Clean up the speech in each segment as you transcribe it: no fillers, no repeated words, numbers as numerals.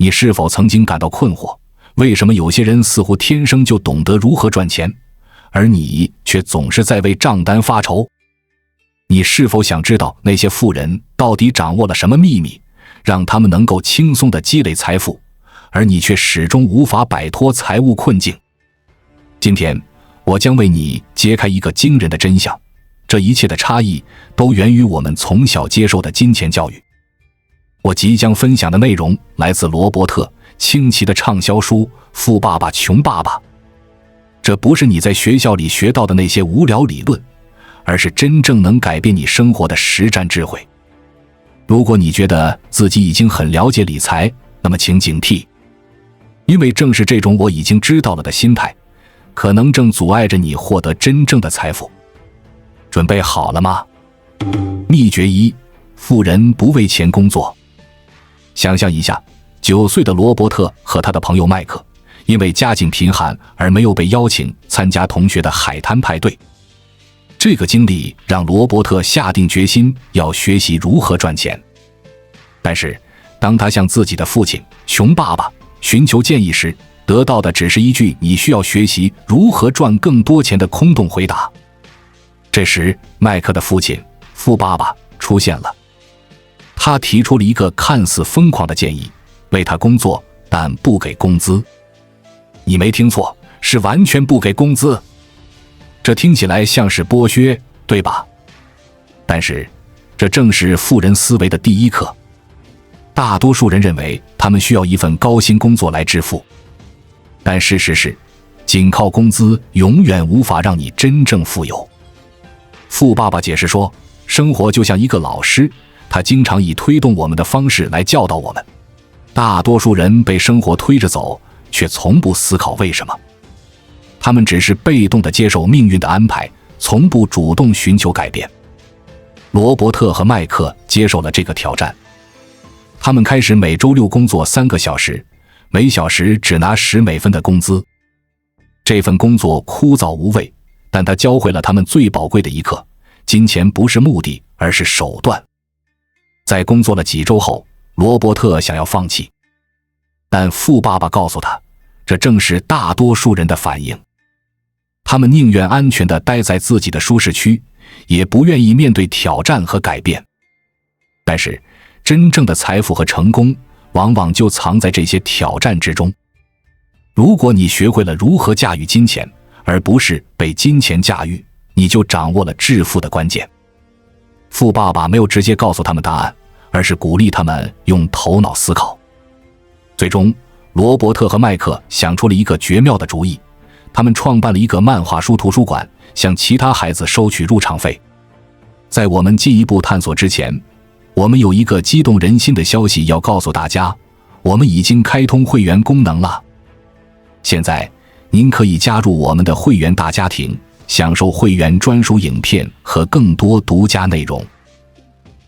你是否曾经感到困惑？为什么有些人似乎天生就懂得如何赚钱，而你却总是在为账单发愁？你是否想知道那些富人到底掌握了什么秘密，让他们能够轻松地积累财富，而你却始终无法摆脱财务困境？今天，我将为你揭开一个惊人的真相，这一切的差异都源于我们从小接受的金钱教育。我即将分享的内容来自罗伯特·清崎的畅销书《富爸爸穷爸爸》。这不是你在学校里学到的那些无聊理论，而是真正能改变你生活的实战智慧。如果你觉得自己已经很了解理财，那么请警惕，因为正是这种我已经知道了的心态，可能正阻碍着你获得真正的财富。准备好了吗？秘诀一：富人不为钱工作。想象一下，9岁的罗伯特和他的朋友麦克，因为家境贫寒而没有被邀请参加同学的海滩派对。这个经历让罗伯特下定决心要学习如何赚钱。但是，当他向自己的父亲穷爸爸寻求建议时，得到的只是一句"你需要学习如何赚更多钱"的空洞回答。这时，麦克的父亲富爸爸出现了。他提出了一个看似疯狂的建议：为他工作，但不给工资。你没听错，是完全不给工资。这听起来像是剥削，对吧？但是，这正是富人思维的第一课。大多数人认为他们需要一份高薪工作来致富，但事实是，仅靠工资永远无法让你真正富有。富爸爸解释说，生活就像一个老师，他经常以推动我们的方式来教导我们。大多数人被生活推着走，却从不思考为什么。他们只是被动地接受命运的安排，从不主动寻求改变。罗伯特和麦克接受了这个挑战。他们开始每周6工作3个小时，每小时只拿10美分的工资。这份工作枯燥无味，但它教会了他们最宝贵的一课：金钱不是目的，而是手段。在工作了几周后，罗伯特想要放弃，但富爸爸告诉他，这正是大多数人的反应。他们宁愿安全地待在自己的舒适区，也不愿意面对挑战和改变。但是，真正的财富和成功，往往就藏在这些挑战之中。如果你学会了如何驾驭金钱，而不是被金钱驾驭，你就掌握了致富的关键。富爸爸没有直接告诉他们答案，而是鼓励他们用头脑思考。最终，罗伯特和麦克想出了一个绝妙的主意，他们创办了一个漫画书图书馆，向其他孩子收取入场费。在我们进一步探索之前，我们有一个激动人心的消息要告诉大家，我们已经开通会员功能了。现在，您可以加入我们的会员大家庭，享受会员专属影片和更多独家内容。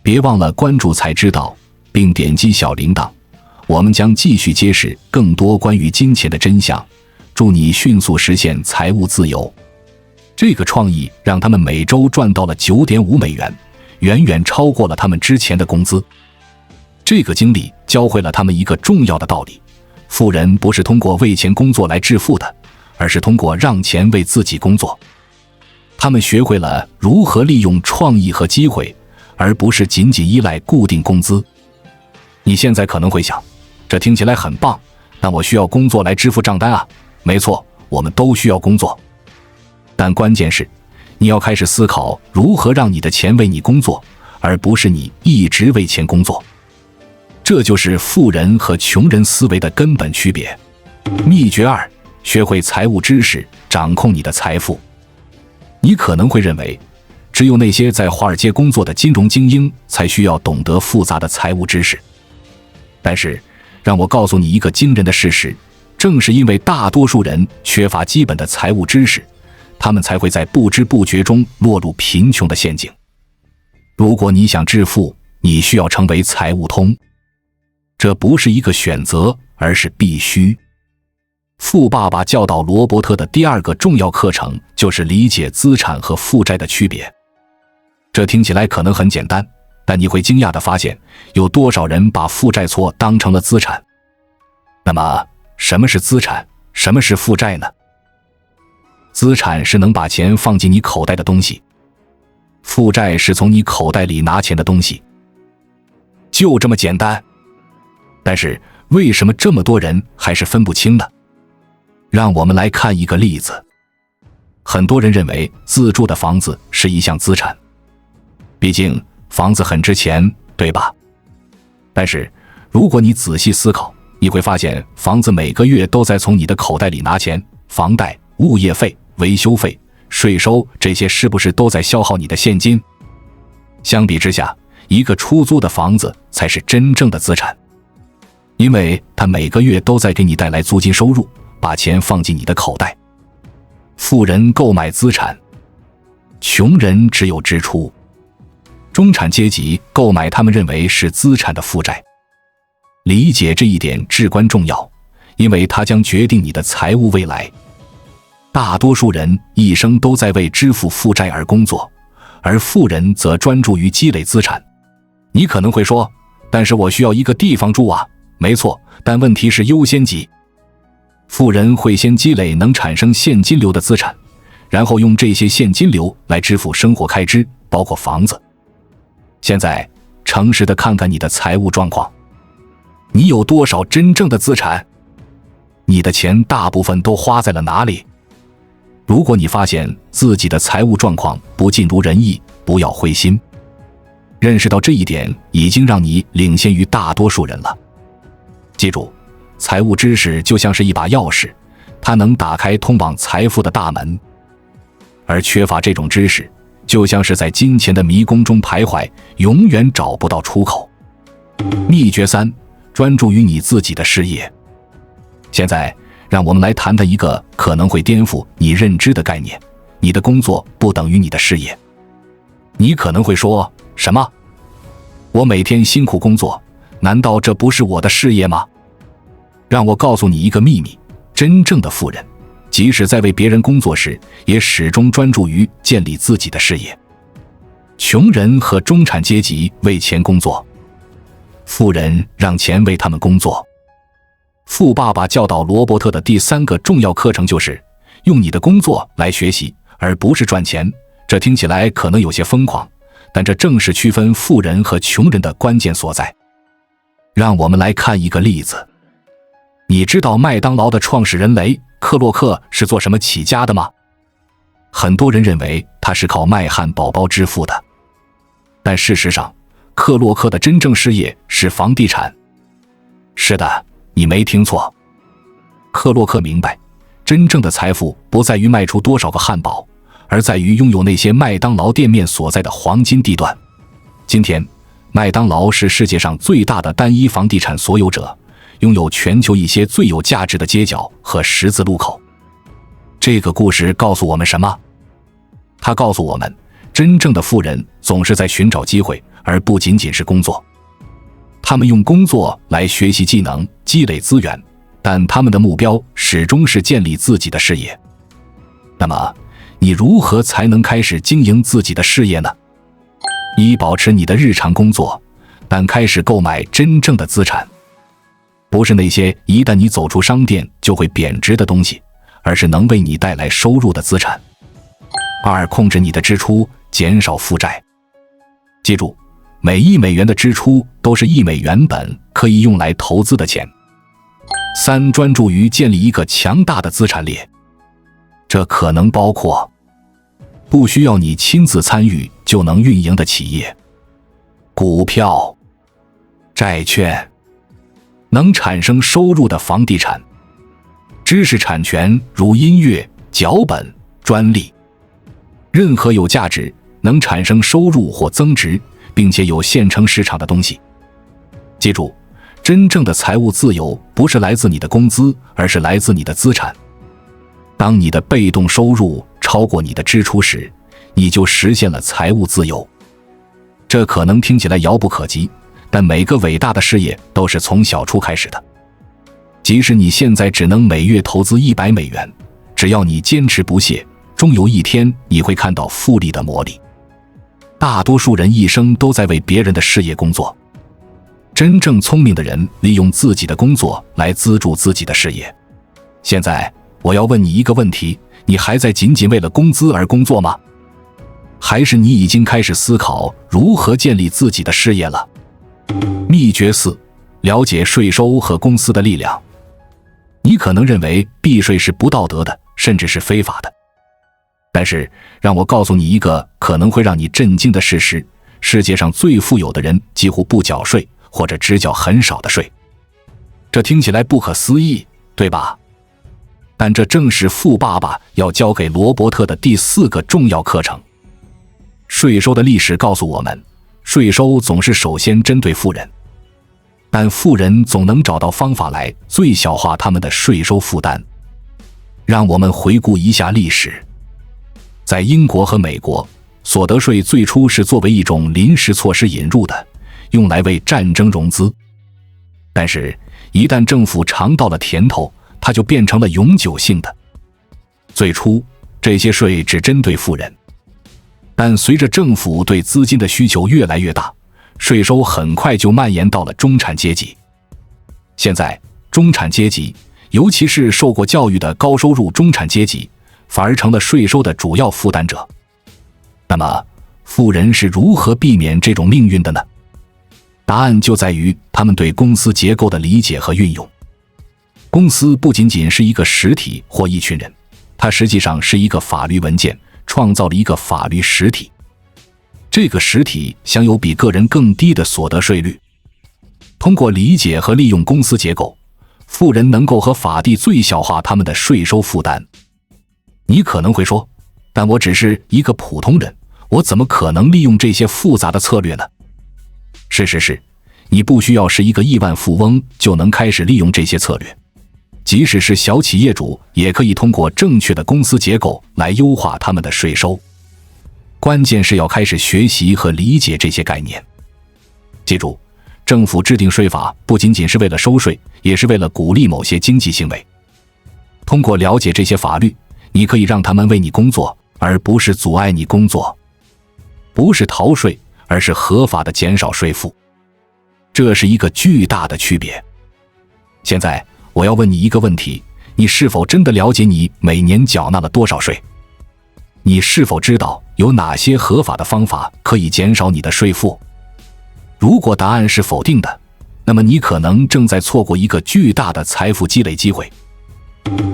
别忘了关注才知道，并点击小铃铛，我们将继续揭示更多关于金钱的真相，祝你迅速实现财务自由。这个创意让他们每周赚到了9.5美元，远远超过了他们之前的工资。这个经历教会了他们一个重要的道理：富人不是通过为钱工作来致富的，而是通过让钱为自己工作。他们学会了如何利用创意和机会，而不是仅仅依赖固定工资。你现在可能会想，这听起来很棒，但我需要工作来支付账单啊。没错，我们都需要工作。但关键是，你要开始思考如何让你的钱为你工作，而不是你一直为钱工作。这就是富人和穷人思维的根本区别。秘诀2：学会财务知识，掌控你的财富。你可能会认为，只有那些在华尔街工作的金融精英才需要懂得复杂的财务知识。但是，让我告诉你一个惊人的事实，正是因为大多数人缺乏基本的财务知识，他们才会在不知不觉中落入贫穷的陷阱。如果你想致富，你需要成为财务通。这不是一个选择，而是必须。富爸爸教导罗伯特的第2个重要课程就是理解资产和负债的区别。这听起来可能很简单，但你会惊讶地发现，有多少人把负债错当成了资产。那么，什么是资产？什么是负债呢？资产是能把钱放进你口袋的东西，负债是从你口袋里拿钱的东西。就这么简单。但是，为什么这么多人还是分不清呢？让我们来看一个例子。很多人认为自住的房子是一项资产，毕竟房子很值钱，对吧？但是，如果你仔细思考，你会发现房子每个月都在从你的口袋里拿钱，房贷、物业费、维修费、税收，这些是不是都在消耗你的现金？相比之下，一个出租的房子才是真正的资产，因为它每个月都在给你带来租金收入，把钱放进你的口袋。富人购买资产，穷人只有支出。中产阶级购买他们认为是资产的负债。理解这一点至关重要，因为它将决定你的财务未来。大多数人一生都在为支付负债而工作，而富人则专注于积累资产。你可能会说，但是我需要一个地方住啊。没错，但问题是优先级。富人会先积累能产生现金流的资产，然后用这些现金流来支付生活开支，包括房子。现在，诚实地看看你的财务状况。你有多少真正的资产？你的钱大部分都花在了哪里？如果你发现自己的财务状况不尽如人意，不要灰心。认识到这一点已经让你领先于大多数人了。记住，财务知识就像是一把钥匙，它能打开通往财富的大门。而缺乏这种知识，就像是在金钱的迷宫中徘徊，永远找不到出口。秘诀3：专注于你自己的事业。现在，让我们来谈谈一个可能会颠覆你认知的概念：你的工作不等于你的事业。你可能会说，什么？我每天辛苦工作，难道这不是我的事业吗？让我告诉你一个秘密：真正的富人，即使在为别人工作时，也始终专注于建立自己的事业。穷人和中产阶级为钱工作，富人让钱为他们工作。富爸爸教导罗伯特的第3个重要课程就是用你的工作来学习，而不是赚钱。这听起来可能有些疯狂，但这正是区分富人和穷人的关键所在。让我们来看一个例子。你知道麦当劳的创始人雷·克洛克是做什么起家的吗？很多人认为他是靠卖汉堡包致富的，但事实上，克洛克的真正事业是房地产。是的，你没听错。克洛克明白，真正的财富不在于卖出多少个汉堡，而在于拥有那些麦当劳店面所在的黄金地段。今天，麦当劳是世界上最大的单一房地产所有者，拥有全球一些最有价值的街角和十字路口。这个故事告诉我们什么？它告诉我们，真正的富人总是在寻找机会，而不仅仅是工作。他们用工作来学习技能，积累资源，但他们的目标始终是建立自己的事业。那么，你如何才能开始经营自己的事业呢？1. 保持你的日常工作，但开始购买真正的资产。不是那些一旦你走出商店就会贬值的东西，而是能为你带来收入的资产。2. 控制你的支出，减少负债。记住，每$1的支出都是$1本可以用来投资的钱。3. 专注于建立一个强大的资产链。这可能包括不需要你亲自参与就能运营的企业，股票、债券，能产生收入的房地产，知识产权如音乐、脚本、专利，任何有价值、能产生收入或增值，并且有现成市场的东西。记住，真正的财务自由不是来自你的工资，而是来自你的资产。当你的被动收入超过你的支出时，你就实现了财务自由。这可能听起来遥不可及，但每个伟大的事业都是从小处开始的。即使你现在只能每月投资$100，只要你坚持不懈，终有一天你会看到复利的魔力。大多数人一生都在为别人的事业工作。真正聪明的人利用自己的工作来资助自己的事业。现在我要问你一个问题，你还在仅仅为了工资而工作吗？还是你已经开始思考如何建立自己的事业了？秘诀4：了解税收和公司的力量。你可能认为避税是不道德的，甚至是非法的。但是让我告诉你一个可能会让你震惊的事实，世界上最富有的人几乎不缴税，或者只缴很少的税。这听起来不可思议，对吧？但这正是富爸爸要教给罗伯特的第4个重要课程。税收的历史告诉我们，税收总是首先针对富人，但富人总能找到方法来最小化他们的税收负担。让我们回顾一下历史。在英国和美国，所得税最初是作为一种临时措施引入的，用来为战争融资。但是，一旦政府尝到了甜头，它就变成了永久性的。最初，这些税只针对富人，但随着政府对资金的需求越来越大，税收很快就蔓延到了中产阶级。现在，中产阶级，尤其是受过教育的高收入中产阶级，反而成了税收的主要负担者。那么，富人是如何避免这种命运的呢？答案就在于他们对公司结构的理解和运用。公司不仅仅是一个实体或一群人，它实际上是一个法律文件，创造了一个法律实体。这个实体享有比个人更低的所得税率。通过理解和利用公司结构，富人能够和法地最小化他们的税收负担。你可能会说，但我只是一个普通人，我怎么可能利用这些复杂的策略呢？事实是，你不需要是一个亿万富翁就能开始利用这些策略。即使是小企业主，也可以通过正确的公司结构来优化他们的税收。关键是要开始学习和理解这些概念。记住，政府制定税法不仅仅是为了收税，也是为了鼓励某些经济行为。通过了解这些法律，你可以让他们为你工作，而不是阻碍你工作。不是逃税，而是合法的减少税负。这是一个巨大的区别。现在我要问你一个问题，你是否真的了解你每年缴纳了多少税？你是否知道有哪些合法的方法可以减少你的税负？如果答案是否定的，那么你可能正在错过一个巨大的财富积累机会。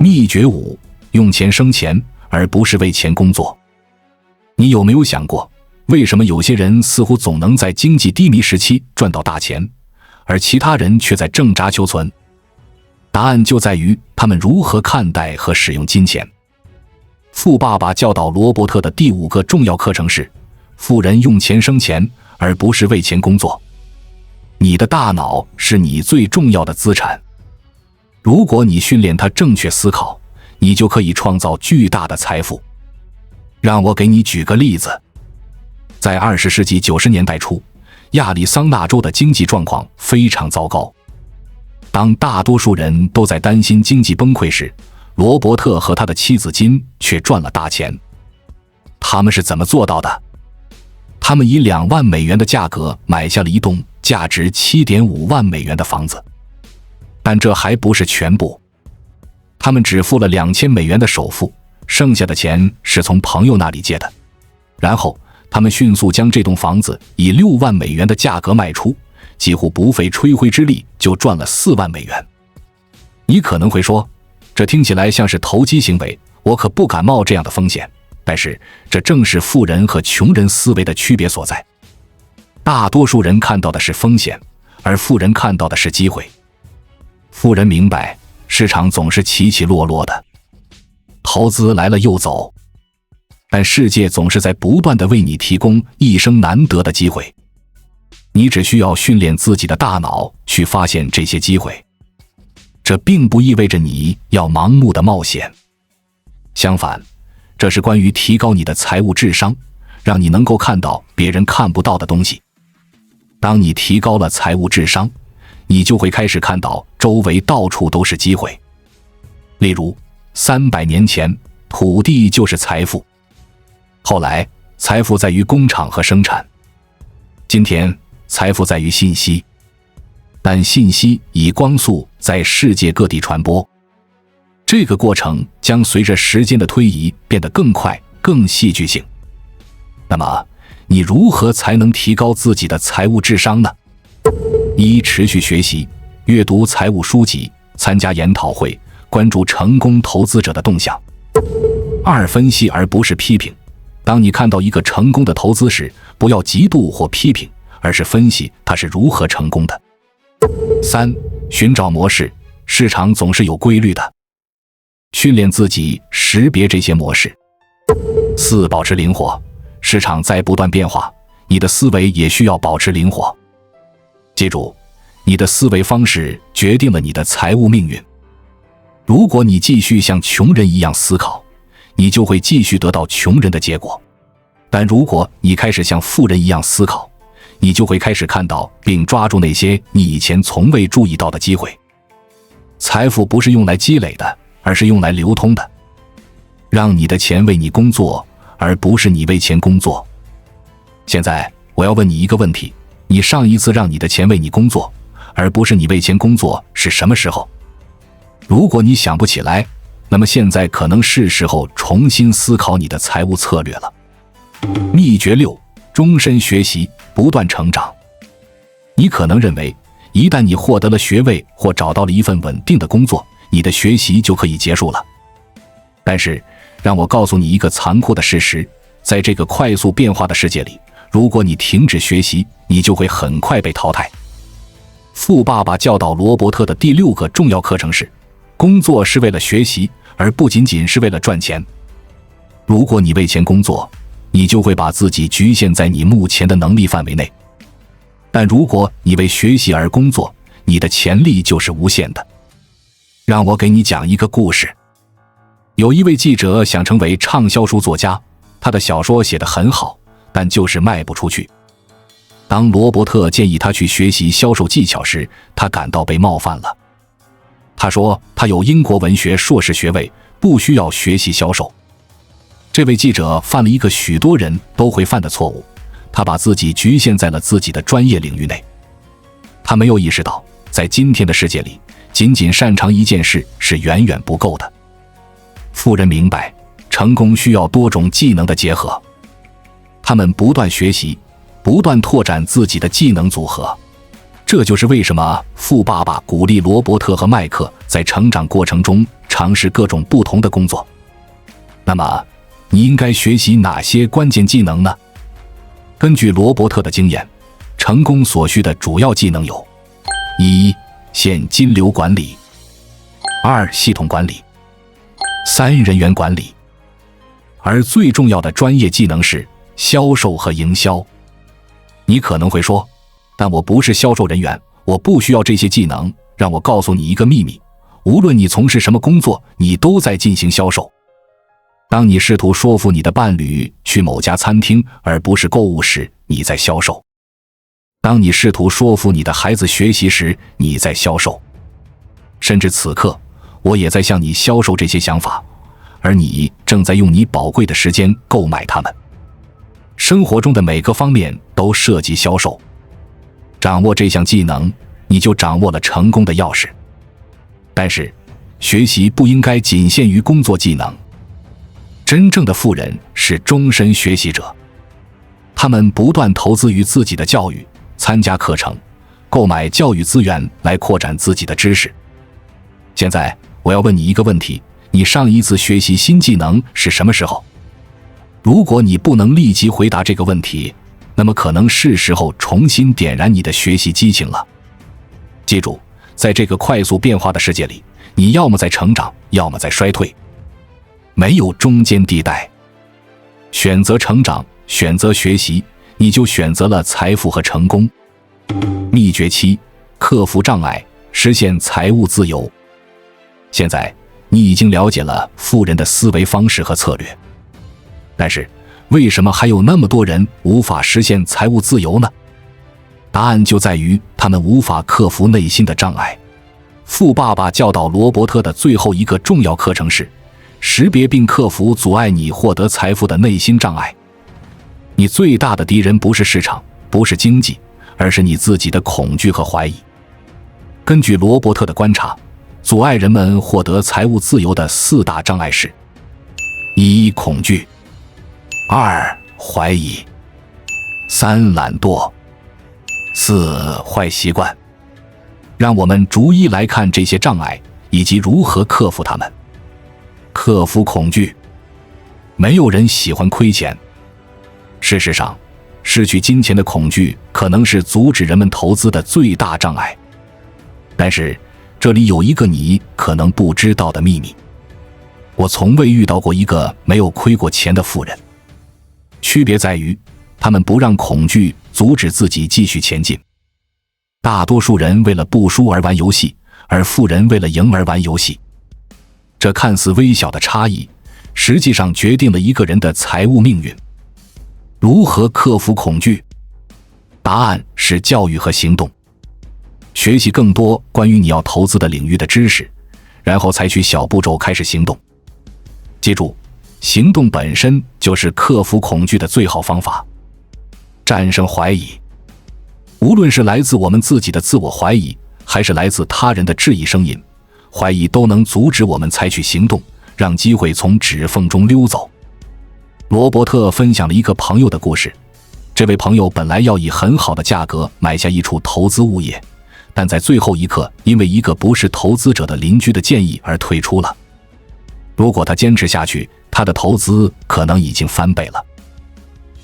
秘诀5：用钱生钱，而不是为钱工作。你有没有想过，为什么有些人似乎总能在经济低迷时期赚到大钱，而其他人却在挣扎求存？答案就在于他们如何看待和使用金钱。富爸爸教导罗伯特的第5个重要课程是：富人用钱生钱，而不是为钱工作。你的大脑是你最重要的资产。如果你训练它正确思考，你就可以创造巨大的财富。让我给你举个例子。在20世纪90年代初，亚利桑那州的经济状况非常糟糕。当大多数人都在担心经济崩溃时，罗伯特和他的妻子金却赚了大钱。他们是怎么做到的？他们以2万美元的价格买下了一栋价值7.5万美元的房子。但这还不是全部。他们只付了2000美元的首付，剩下的钱是从朋友那里借的。然后他们迅速将这栋房子以6万美元的价格卖出，几乎不费吹灰之力就赚了4万美元。你可能会说，这听起来像是投机行为，我可不敢冒这样的风险。但是这正是富人和穷人思维的区别所在。大多数人看到的是风险，而富人看到的是机会。富人明白，市场总是起起落落的，投资来了又走，但世界总是在不断地为你提供一生难得的机会。你只需要训练自己的大脑去发现这些机会。这并不意味着你要盲目的冒险，相反，这是关于提高你的财务智商，让你能够看到别人看不到的东西。当你提高了财务智商，你就会开始看到周围到处都是机会。例如，300年前，土地就是财富。后来，财富在于工厂和生产。今天，财富在于信息。但信息以光速在世界各地传播。这个过程将随着时间的推移变得更快、更戏剧性。那么，你如何才能提高自己的财务智商呢？一、持续学习，阅读财务书籍，参加研讨会，关注成功投资者的动向。二、分析而不是批评。当你看到一个成功的投资时，不要嫉妒或批评，而是分析它是如何成功的。三、寻找模式，市场总是有规律的。训练自己识别这些模式。四、保持灵活，市场在不断变化，你的思维也需要保持灵活。记住，你的思维方式决定了你的财务命运。如果你继续像穷人一样思考，你就会继续得到穷人的结果。但如果你开始像富人一样思考，你就会开始看到并抓住那些你以前从未注意到的机会。财富不是用来积累的，而是用来流通的。让你的钱为你工作，而不是你为钱工作。现在我要问你一个问题，你上一次让你的钱为你工作，而不是你为钱工作是什么时候？如果你想不起来，那么现在可能是时候重新思考你的财务策略了。秘诀六：终身学习，不断成长。你可能认为，一旦你获得了学位或找到了一份稳定的工作，你的学习就可以结束了。但是，让我告诉你一个残酷的事实，在这个快速变化的世界里，如果你停止学习，你就会很快被淘汰。富爸爸教导罗伯特的第6个重要课程是：工作是为了学习，而不仅仅是为了赚钱。如果你为钱工作，你就会把自己局限在你目前的能力范围内。但如果你为学习而工作，你的潜力就是无限的。让我给你讲一个故事。有一位记者想成为畅销书作家，他的小说写得很好，但就是卖不出去。当罗伯特建议他去学习销售技巧时，他感到被冒犯了。他说他有英国文学硕士学位，不需要学习销售。这位记者犯了一个许多人都会犯的错误，他把自己局限在了自己的专业领域内。他没有意识到，在今天的世界里，仅仅擅长一件事是远远不够的。富人明白，成功需要多种技能的结合。他们不断学习，不断拓展自己的技能组合。这就是为什么富爸爸鼓励罗伯特和麦克在成长过程中尝试各种不同的工作。那么，你应该学习哪些关键技能呢？根据罗伯特的经验，成功所需的主要技能有：一、现金流管理；二、系统管理；三、人员管理。而最重要的专业技能是销售和营销。你可能会说，但我不是销售人员，我不需要这些技能。让我告诉你一个秘密，无论你从事什么工作，你都在进行销售。当你试图说服你的伴侣去某家餐厅而不是购物时，你在销售；当你试图说服你的孩子学习时，你在销售。甚至此刻，我也在向你销售这些想法，而你正在用你宝贵的时间购买它们。生活中的每个方面都涉及销售。掌握这项技能，你就掌握了成功的钥匙。但是，学习不应该仅限于工作技能。真正的富人是终身学习者，他们不断投资于自己的教育，参加课程，购买教育资源来扩展自己的知识。现在，我要问你一个问题，你上一次学习新技能是什么时候？如果你不能立即回答这个问题，那么可能是时候重新点燃你的学习激情了。记住，在这个快速变化的世界里，你要么在成长，要么在衰退。没有中间地带。选择成长，选择学习，你就选择了财富和成功。秘诀7：克服障碍，实现财务自由。现在，你已经了解了富人的思维方式和策略。但是，为什么还有那么多人无法实现财务自由呢？答案就在于他们无法克服内心的障碍。富爸爸教导罗伯特的最后一个重要课程是：识别并克服阻碍你获得财富的内心障碍。你最大的敌人不是市场，不是经济，而是你自己的恐惧和怀疑。根据罗伯特的观察，阻碍人们获得财务自由的4大障碍是：1. 恐惧； 2. 怀疑； 3. 懒惰； 4. 坏习惯。让我们逐一来看这些障碍以及如何克服它们。克服恐惧。没有人喜欢亏钱。事实上，失去金钱的恐惧可能是阻止人们投资的最大障碍。但是，这里有一个你可能不知道的秘密。我从未遇到过一个没有亏过钱的富人。区别在于，他们不让恐惧阻止自己继续前进。大多数人为了不输而玩游戏，而富人为了赢而玩游戏。这看似微小的差异，实际上决定了一个人的财务命运。如何克服恐惧？答案是教育和行动。学习更多关于你要投资的领域的知识，然后采取小步骤开始行动。记住，行动本身就是克服恐惧的最好方法。战胜怀疑。无论是来自我们自己的自我怀疑，还是来自他人的质疑声音，怀疑都能阻止我们采取行动，让机会从指缝中溜走。罗伯特分享了一个朋友的故事。这位朋友本来要以很好的价格买下一处投资物业，但在最后一刻因为一个不是投资者的邻居的建议而退出了。如果他坚持下去，他的投资可能已经翻倍了。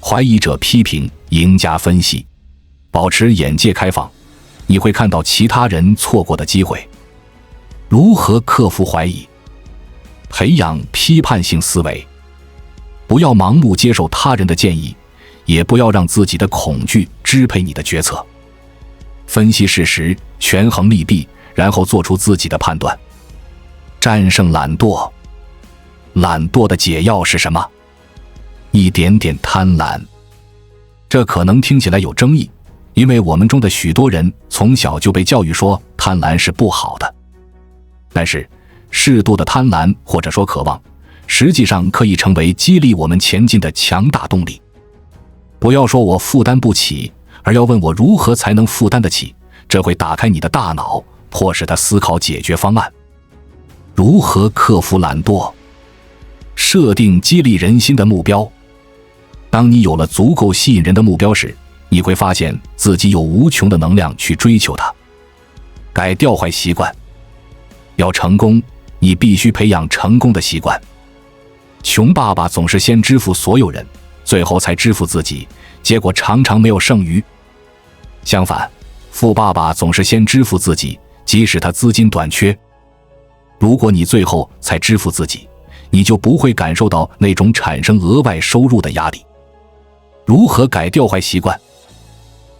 怀疑者批评，赢家分析。保持眼界开放，你会看到其他人错过的机会。如何克服怀疑？培养批判性思维。不要盲目接受他人的建议，也不要让自己的恐惧支配你的决策。分析事实，权衡利弊，然后做出自己的判断。战胜懒惰。懒惰的解药是什么？一点点贪婪。这可能听起来有争议，因为我们中的许多人从小就被教育说贪婪是不好的。但是，适度的贪婪或者说渴望，实际上可以成为激励我们前进的强大动力。不要说我负担不起，而要问我如何才能负担得起，这会打开你的大脑，迫使他思考解决方案。如何克服懒惰？设定激励人心的目标。当你有了足够吸引人的目标时，你会发现自己有无穷的能量去追求它。改掉坏习惯。要成功，你必须培养成功的习惯。穷爸爸总是先支付所有人，最后才支付自己，结果常常没有剩余。相反，富爸爸总是先支付自己，即使他资金短缺。如果你最后才支付自己，你就不会感受到那种产生额外收入的压力。如何改掉坏习惯？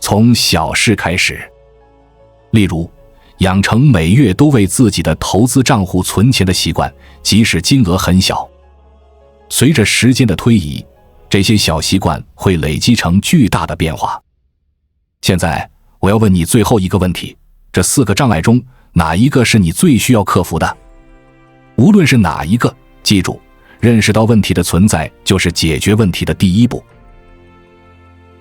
从小事开始。例如，养成每月都为自己的投资账户存钱的习惯，即使金额很小。随着时间的推移，这些小习惯会累积成巨大的变化。现在，我要问你最后一个问题，这4个障碍中，哪一个是你最需要克服的？无论是哪一个，记住，认识到问题的存在就是解决问题的第一步。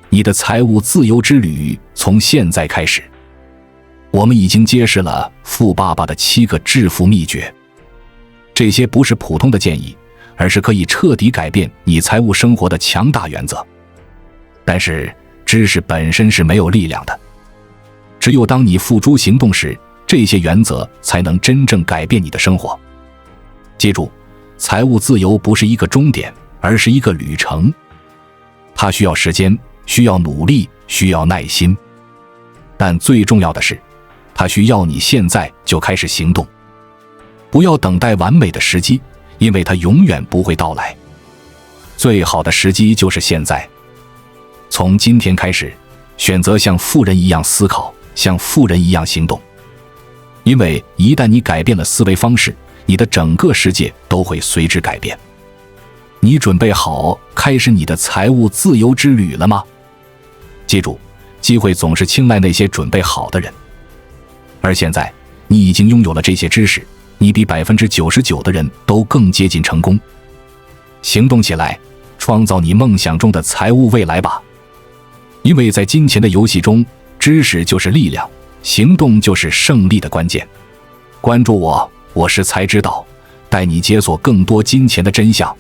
你的财务自由之旅从现在开始。我们已经揭示了富爸爸的7个致富秘诀。这些不是普通的建议，而是可以彻底改变你财务生活的强大原则。但是，知识本身是没有力量的。只有当你付诸行动时，这些原则才能真正改变你的生活。记住，财务自由不是一个终点，而是一个旅程。它需要时间，需要努力，需要耐心。但最重要的是，它需要你现在就开始行动。不要等待完美的时机，因为它永远不会到来。最好的时机就是现在。从今天开始，选择像富人一样思考，像富人一样行动。因为一旦你改变了思维方式，你的整个世界都会随之改变。你准备好开始你的财务自由之旅了吗？记住，机会总是青睐那些准备好的人。而现在，你已经拥有了这些知识，你比99%的人都更接近成功。行动起来，创造你梦想中的财务未来吧。因为在金钱的游戏中，知识就是力量，行动就是胜利的关键。关注我，我是才知道，带你解锁更多金钱的真相。